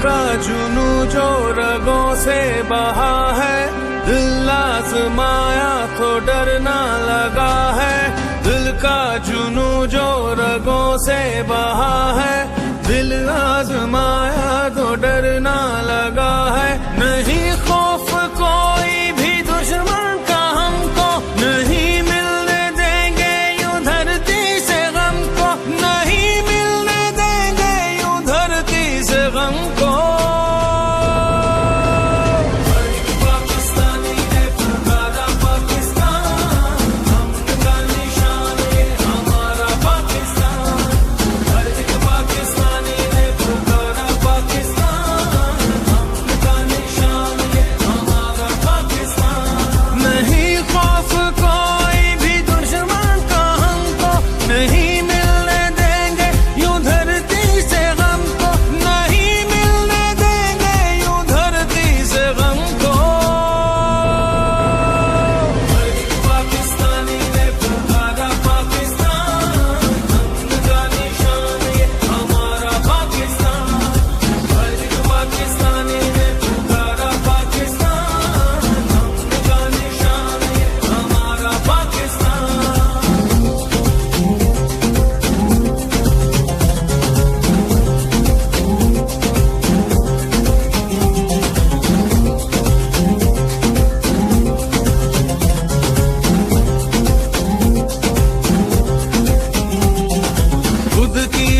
का जुनू जो रगों से बहा है, दिल आजमाया तो डरना लगा है। दिल का जुनू जो रगों से बहा है, दिल आजमाया तो डरना लगा है। नहीं खौफ कोई भी दुश्मन का हमको, नहीं मिलने देंगे यूं धरती से गम को, नहीं मिलने देंगे यूं धरती से गम को।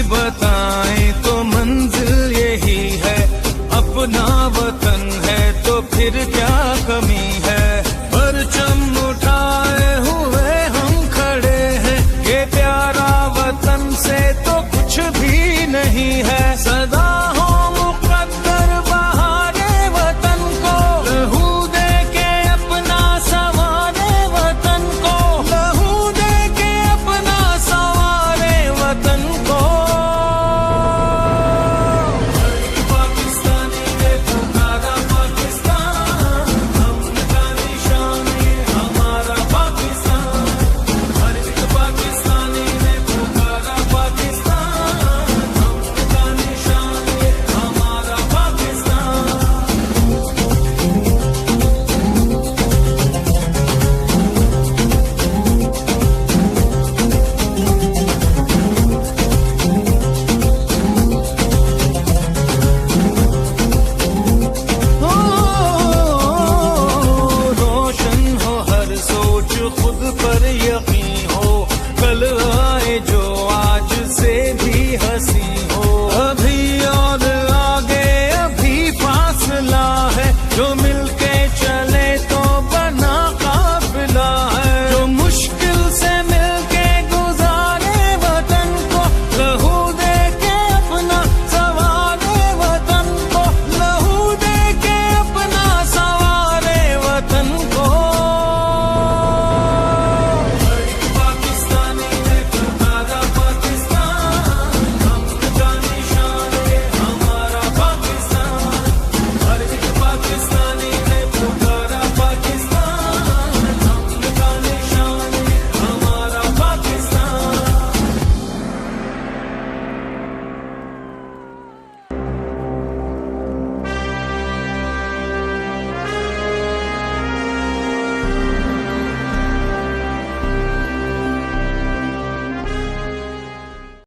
बताएं तो मंजिल यही है, अपना